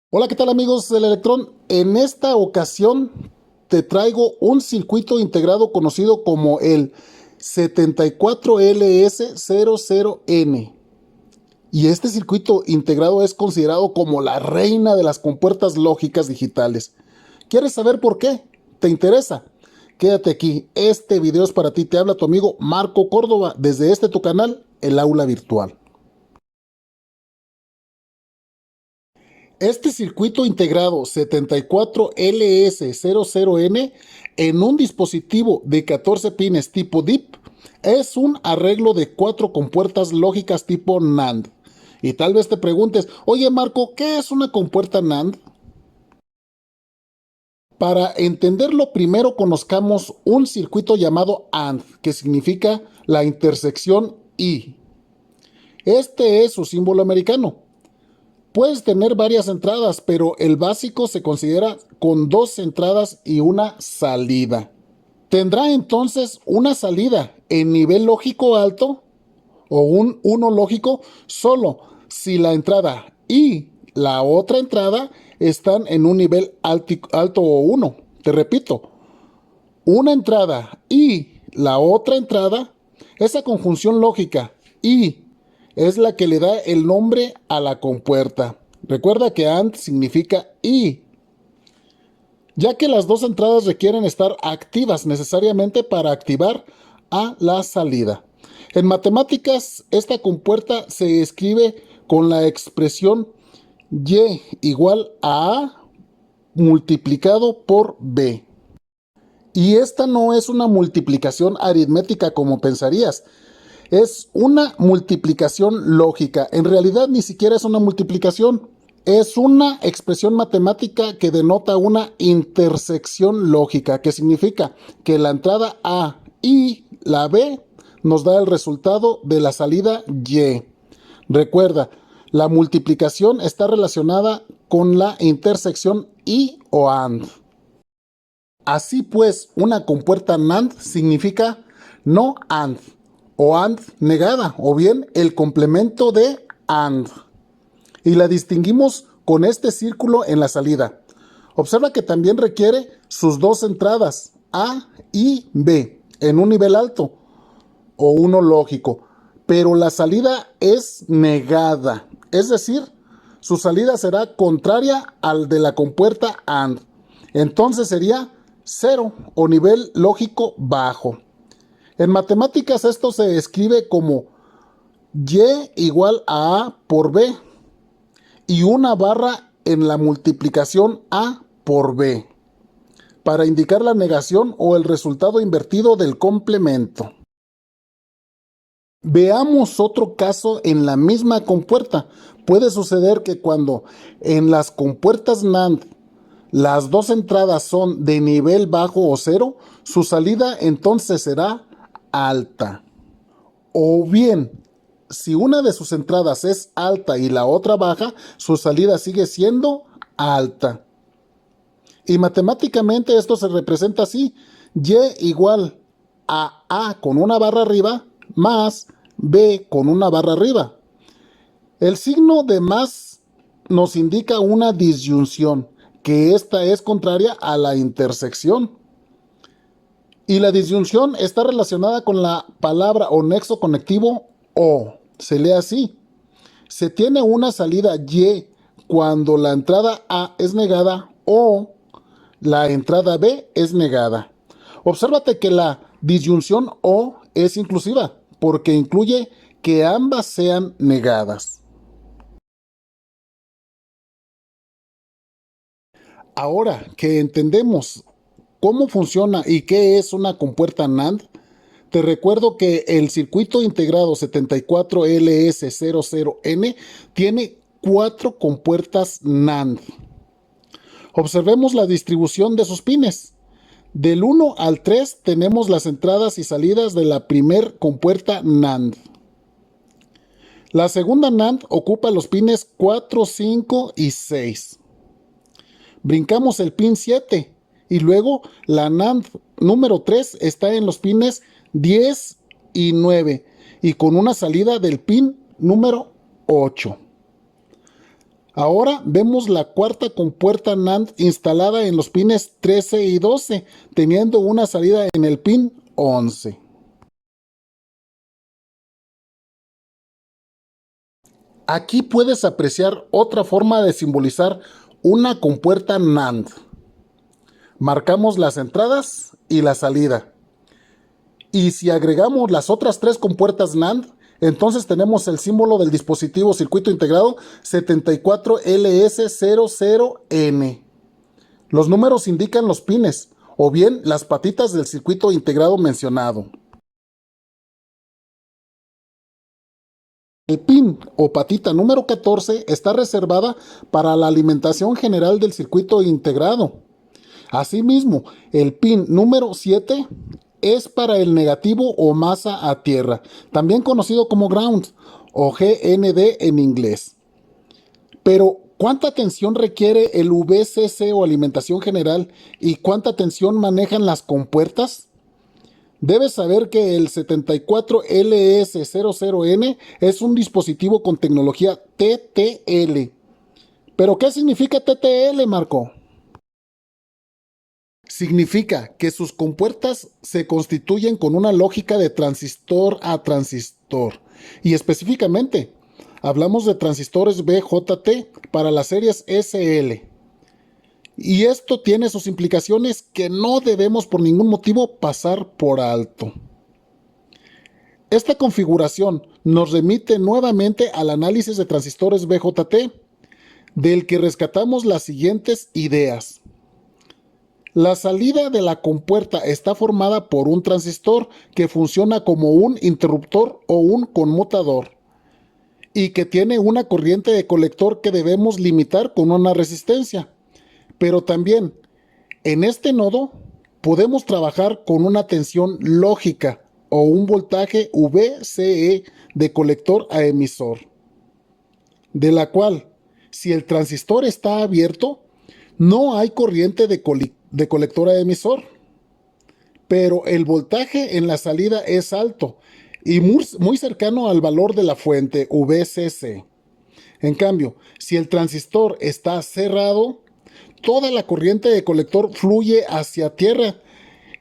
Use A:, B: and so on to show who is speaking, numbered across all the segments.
A: Hola, ¿qué tal amigos del Electrón? En esta ocasión te traigo un circuito integrado conocido como el 74LS00N. Y este circuito integrado es considerado como la reina de las compuertas lógicas digitales. ¿Quieres saber por qué? ¿Te interesa? Quédate aquí, este video es para ti. Te habla tu amigo Marco Córdoba desde este tu canal, El Aula Virtual. Este circuito integrado 74LS00N en un dispositivo de 14 pines tipo DIP es un arreglo de 4 compuertas lógicas tipo NAND. Y tal vez te preguntes, oye Marco, ¿qué es una compuerta NAND? Para entenderlo, primero conozcamos un circuito llamado AND, que significa la intersección I. Este es su símbolo americano. Puedes tener varias entradas, pero el básico se considera con dos entradas y una salida. Tendrá entonces una salida en nivel lógico alto o un 1 lógico solo si la entrada y la otra entrada están en un nivel alto o 1. Te repito, una entrada y la otra entrada, esa conjunción lógica y es la que le da el nombre a la compuerta. Recuerda que AND significa y, ya que las dos entradas requieren estar activas necesariamente para activar a la salida. En matemáticas, esta compuerta se escribe con la expresión y igual a A multiplicado por B. Y esta no es una multiplicación aritmética como pensarías. Es una multiplicación lógica. En realidad ni siquiera es una multiplicación. Es una expresión matemática que denota una intersección lógica, que significa que la entrada A y la B nos da el resultado de la salida Y. Recuerda, la multiplicación está relacionada con la intersección y o AND. Así pues, una compuerta NAND significa no AND o AND negada o bien el complemento de AND. Y la distinguimos con este círculo en la salida. Observa que también requiere sus dos entradas A y B en un nivel alto o uno lógico, pero la salida es negada, es decir, su salida será contraria al de la compuerta AND. Entonces sería 0 o nivel lógico bajo. En matemáticas esto se escribe como Y igual a A por B y una barra en la multiplicación A por B para indicar la negación o el resultado invertido del complemento. Veamos otro caso en la misma compuerta. Puede suceder que cuando en las compuertas NAND las dos entradas son de nivel bajo o cero, su salida entonces será alta. O bien, si una de sus entradas es alta y la otra baja, su salida sigue siendo alta. Y matemáticamente esto se representa así: Y igual a A con una barra arriba más B con una barra arriba. El signo de más nos indica una disyunción, que esta es contraria a la intersección. Y la disyunción está relacionada con la palabra o nexo conectivo o. Se lee así: se tiene una salida Y cuando la entrada A es negada o la entrada B es negada. Obsérvate que la disyunción O es inclusiva porque incluye que ambas sean negadas. Ahora que entendemos cómo funciona y qué es una compuerta NAND, te recuerdo que el circuito integrado 74LS00N tiene 4 compuertas NAND. Observemos la distribución de sus pines. Del 1 al 3 tenemos las entradas y salidas de la primer compuerta NAND. La segunda NAND ocupa los pines 4, 5 y 6. Brincamos el pin 7 y luego la NAND número 3 está en los pines 10 y 9 y con una salida del pin número 8. Ahora vemos la cuarta compuerta NAND instalada en los pines 13 y 12, teniendo una salida en el pin 11. Aquí puedes apreciar otra forma de simbolizar una compuerta NAND. Marcamos las entradas y la salida. Y si agregamos las otras tres compuertas NAND, entonces tenemos el símbolo del dispositivo circuito integrado 74LS00N. Los números indican los pines, o bien las patitas del circuito integrado mencionado. El pin o patita número 14 está reservada para la alimentación general del circuito integrado. Asimismo, el pin número 7 es para el negativo o masa a tierra, también conocido como ground o GND en inglés. Pero, ¿cuánta tensión requiere el VCC o alimentación general y cuánta tensión manejan las compuertas? Debes saber que el 74LS00N es un dispositivo con tecnología TTL. ¿Pero qué significa TTL, Marco? Significa que sus compuertas se constituyen con una lógica de transistor a transistor. Y específicamente, hablamos de transistores BJT para las series SL. Y esto tiene sus implicaciones que no debemos por ningún motivo pasar por alto. Esta configuración nos remite nuevamente al análisis de transistores BJT, del que rescatamos las siguientes ideas. La salida de la compuerta está formada por un transistor que funciona como un interruptor o un conmutador y que tiene una corriente de colector que debemos limitar con una resistencia. Pero también en este nodo podemos trabajar con una tensión lógica o un voltaje VCE de colector a emisor, de la cual, si el transistor está abierto, no hay corriente de colector a emisor, pero el voltaje en la salida es alto y muy cercano al valor de la fuente VCC. En cambio, si el transistor está cerrado, toda la corriente de colector fluye hacia tierra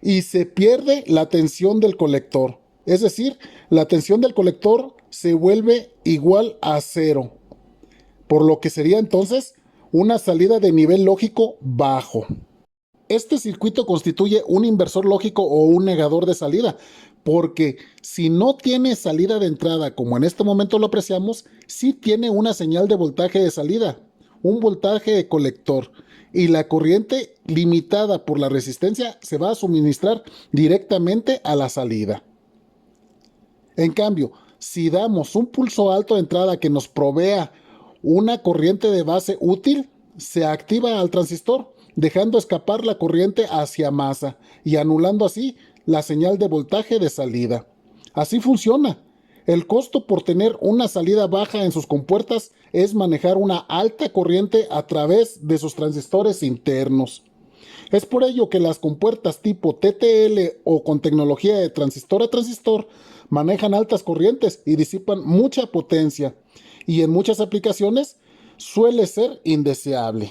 A: y se pierde la tensión del colector. Es decir, la tensión del colector se vuelve igual a cero, por lo que sería entonces una salida de nivel lógico bajo. Este circuito constituye un inversor lógico o un negador de salida, porque si no tiene salida de entrada, como en este momento lo apreciamos, sí tiene una señal de voltaje de salida, un voltaje de colector, y la corriente limitada por la resistencia se va a suministrar directamente a la salida. En cambio, si damos un pulso alto de entrada que nos provea una corriente de base útil, se activa al transistor, dejando escapar la corriente hacia masa y anulando así la señal de voltaje de salida. Así funciona. El costo por tener una salida baja en sus compuertas es manejar una alta corriente a través de sus transistores internos. Es por ello que las compuertas tipo TTL o con tecnología de transistor a transistor manejan altas corrientes y disipan mucha potencia, y en muchas aplicaciones suele ser indeseable.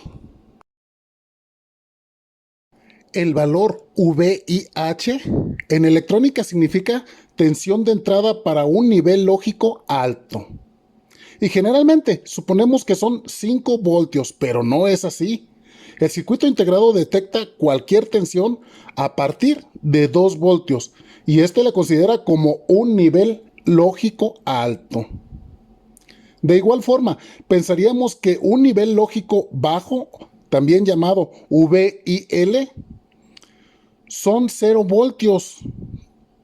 A: El valor VIH en electrónica significa tensión de entrada para un nivel lógico alto. Y generalmente suponemos que son 5 voltios, pero no es así. El circuito integrado detecta cualquier tensión a partir de 2 voltios y este la considera como un nivel lógico alto. De igual forma, pensaríamos que un nivel lógico bajo, también llamado VIL, son 0 voltios,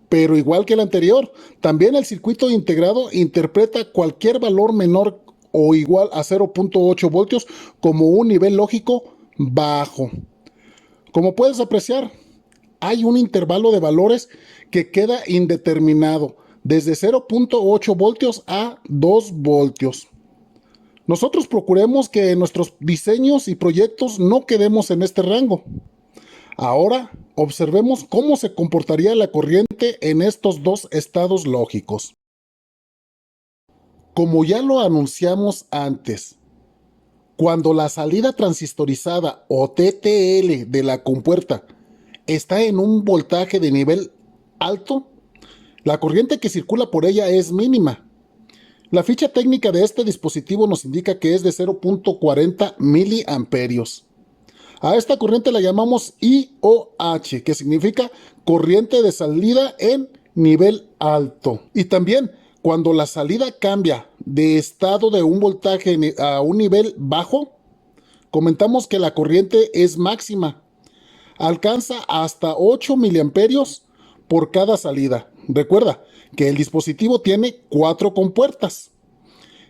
A: pero igual que el anterior, también el circuito integrado interpreta cualquier valor menor o igual a 0.8 voltios como un nivel lógico bajo. Como puedes apreciar, hay un intervalo de valores que queda indeterminado, desde 0.8 voltios a 2 voltios. Nosotros procuremos que en nuestros diseños y proyectos no quedemos en este rango. Ahora, observemos cómo se comportaría la corriente en estos dos estados lógicos. Como ya lo anunciamos antes, Cuando la salida transistorizada o TTL de la compuerta está en un voltaje de nivel alto, la corriente que circula por ella es mínima. La ficha técnica de este dispositivo nos indica que es de 0.40 miliamperios. A esta corriente la llamamos IOH, que significa corriente de salida en nivel alto. Y también, cuando la salida cambia de estado de un voltaje a un nivel bajo, comentamos que la corriente es máxima. Alcanza hasta 8 miliamperios por cada salida. Recuerda que el dispositivo tiene 4 compuertas.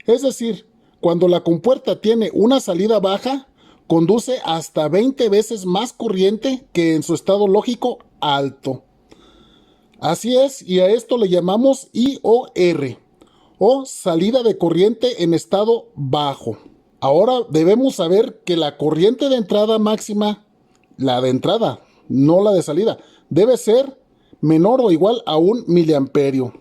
A: Es decir, cuando la compuerta tiene una salida baja, conduce hasta 20 veces más corriente que en su estado lógico alto. Así es, y a esto le llamamos IOR, o salida de corriente en estado bajo. Ahora debemos saber que la corriente de entrada máxima, la de entrada, no la de salida, debe ser menor o igual a 1 miliamperio.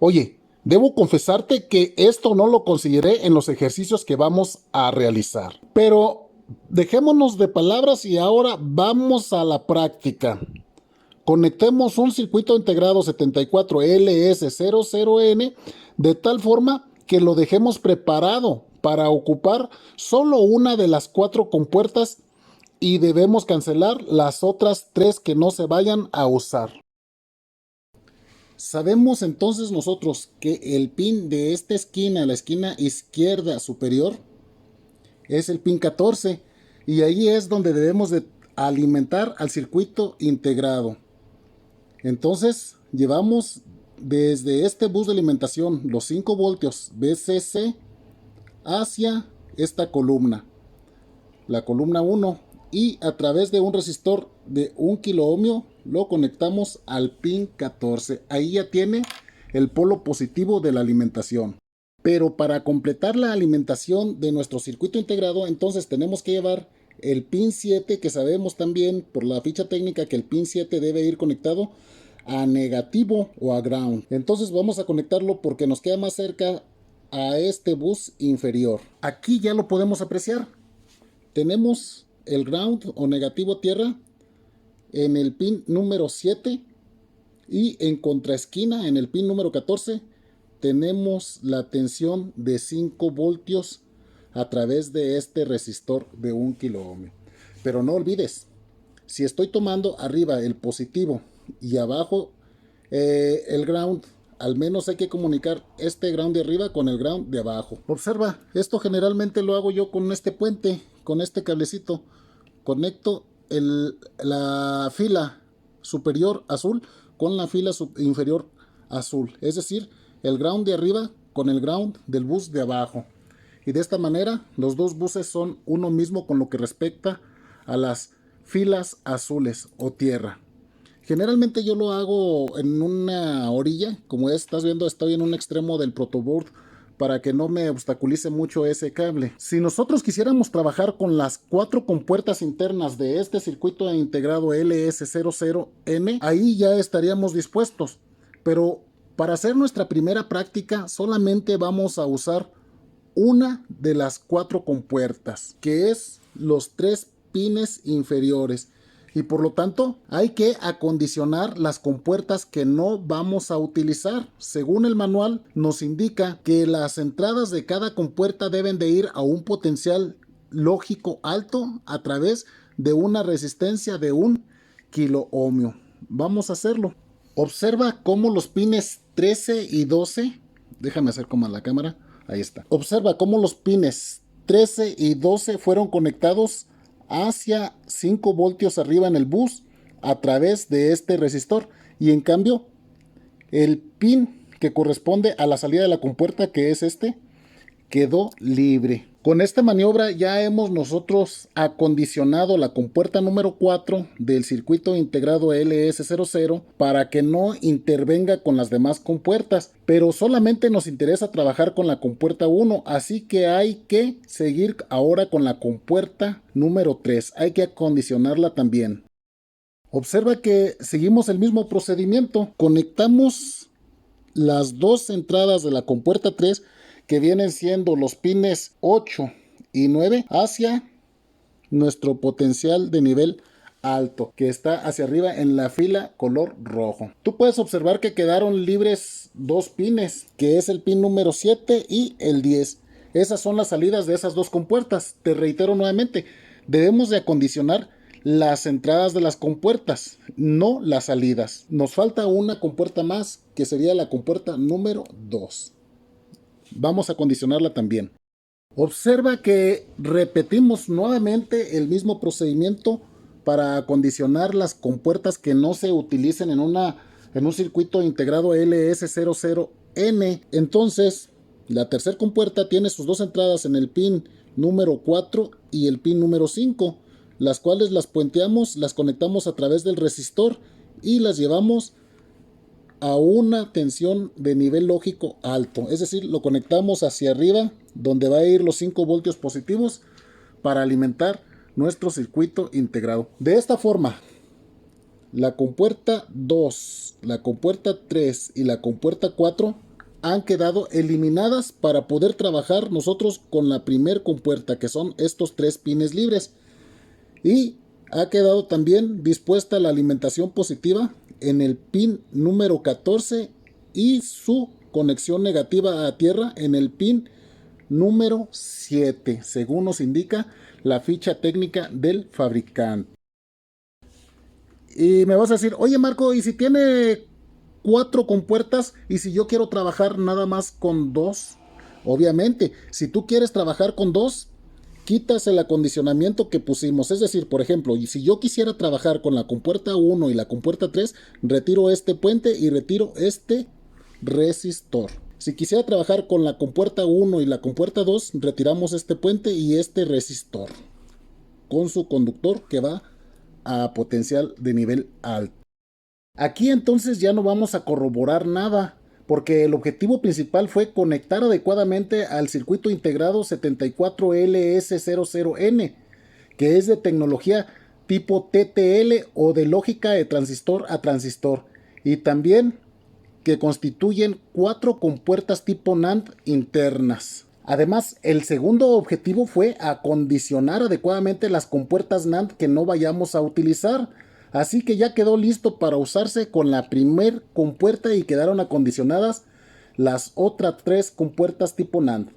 A: Oye, debo confesarte que esto no lo consideré en los ejercicios que vamos a realizar. Pero dejémonos de palabras y ahora vamos a la práctica. Conectemos un circuito integrado 74LS00N de tal forma que lo dejemos preparado para ocupar solo una de las 4 compuertas y debemos cancelar las otras 3 que no se vayan a usar. Sabemos entonces nosotros que el pin de esta esquina, la esquina izquierda superior, es el pin 14 y ahí es donde debemos de alimentar al circuito integrado. Entonces llevamos desde este bus de alimentación los 5 voltios VCC hacia esta columna, la columna 1, y a través de un resistor de 1 kilo ohmio lo conectamos al pin 14. Ahí ya tiene el polo positivo de la alimentación. Pero para completar la alimentación de nuestro circuito integrado, entonces tenemos que llevar el pin 7, que sabemos también por la ficha técnica que el pin 7 debe ir conectado a negativo o a ground. Entonces vamos a conectarlo porque nos queda más cerca a este bus inferior. Aquí ya lo podemos apreciar. Tenemos el ground o negativo tierra en el pin número 7 y en contraesquina en el pin número 14 tenemos la tensión de 5 voltios a través de este resistor de 1 kilo ohmio. Pero no olvides, si estoy tomando arriba el positivo y abajo el ground, al menos hay que comunicar este ground de arriba con el ground de abajo. Observa, esto generalmente lo hago yo con este puente, con este cablecito. Conecto la fila superior azul con la fila inferior azul. Es decir, el ground de arriba con el ground del bus de abajo. Y de esta manera los dos buses son uno mismo con lo que respecta a las filas azules o tierra. Generalmente yo lo hago en una orilla, como estás viendo estoy en un extremo del protoboard para que no me obstaculice mucho ese cable. Si nosotros quisiéramos trabajar con las 4 compuertas internas de este circuito integrado LS00N, ahí ya estaríamos dispuestos. Pero para hacer nuestra primera práctica solamente vamos a usar una de las 4 compuertas, que es los 3 pines inferiores. Y por lo tanto hay que acondicionar las compuertas que no vamos a utilizar. Según el manual nos indica que las entradas de cada compuerta deben de ir a un potencial lógico alto a través de una resistencia de 1 kilo ohmio. Vamos a hacerlo. Observa cómo los pines 13 y 12, déjame hacer como a la cámara, ahí está. Observa cómo los pines 13 y 12 fueron conectados hacia 5 voltios arriba en el bus a través de este resistor, y en cambio el pin que corresponde a la salida de la compuerta, que es este, quedó libre. Con esta maniobra ya hemos nosotros acondicionado la compuerta número 4 del circuito integrado LS00 para que no intervenga con las demás compuertas, pero solamente nos interesa trabajar con la compuerta 1, así que hay que seguir ahora con la compuerta número 3, hay que acondicionarla también. Observa que seguimos el mismo procedimiento, conectamos las 2 entradas de la compuerta 3, que vienen siendo los pines 8 y 9 hacia nuestro potencial de nivel alto, que está hacia arriba en la fila color rojo. Tú puedes observar que quedaron libres dos pines, que es el pin número 7 y el 10. Esas son las salidas de esas dos compuertas. Te reitero nuevamente, debemos de acondicionar las entradas de las compuertas, no las salidas. Nos falta una compuerta más, que sería la compuerta número 2. Vamos a acondicionarla también. Observa que repetimos nuevamente el mismo procedimiento para acondicionar las compuertas que no se utilicen en un circuito integrado LS00N. Entonces, la tercera compuerta tiene sus dos entradas en el pin número 4 y el pin número 5, las cuales las puenteamos, las conectamos a través del resistor y las llevamos a una tensión de nivel lógico alto. Es decir, lo conectamos hacia arriba, donde va a ir los 5 voltios positivos para alimentar nuestro circuito integrado. De esta forma, la compuerta 2, la compuerta 3 y la compuerta 4 han quedado eliminadas para poder trabajar nosotros con la primer compuerta, que son estos 3 pines libres. Y ha quedado también dispuesta la alimentación positiva en el pin número 14 y su conexión negativa a tierra en el pin número 7, según nos indica la ficha técnica del fabricante. Y me vas a decir, oye Marco, ¿y si tiene 4 compuertas y si yo quiero trabajar nada más con 2? Obviamente, si tú quieres trabajar con 2, quitas el acondicionamiento que pusimos. Es decir, por ejemplo, y si yo quisiera trabajar con la compuerta 1 y la compuerta 3, retiro este puente y retiro este resistor. Si quisiera trabajar con la compuerta 1 y la compuerta 2, retiramos este puente y este resistor con su conductor que va a potencial de nivel alto. Aquí entonces ya no vamos a corroborar nada, porque el objetivo principal fue conectar adecuadamente al circuito integrado 74LS00N, que es de tecnología tipo TTL o de lógica de transistor a transistor, y también que constituyen 4 compuertas tipo NAND internas. Además, el segundo objetivo fue acondicionar adecuadamente las compuertas NAND que no vayamos a utilizar. Así que ya quedó listo para usarse con la primer compuerta y quedaron acondicionadas las otras 3 compuertas tipo NAND.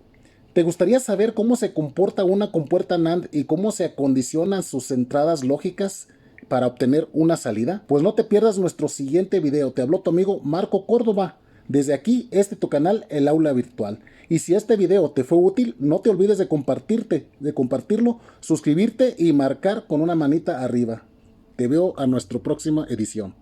A: ¿Te gustaría saber cómo se comporta una compuerta NAND y cómo se acondicionan sus entradas lógicas para obtener una salida? Pues no te pierdas nuestro siguiente video. Te habló tu amigo Marco Córdoba. Desde aquí, tu canal, El Aula Virtual. Y si este video te fue útil, no te olvides de compartirlo, suscribirte y marcar con una manita arriba. Te veo a nuestra próxima edición.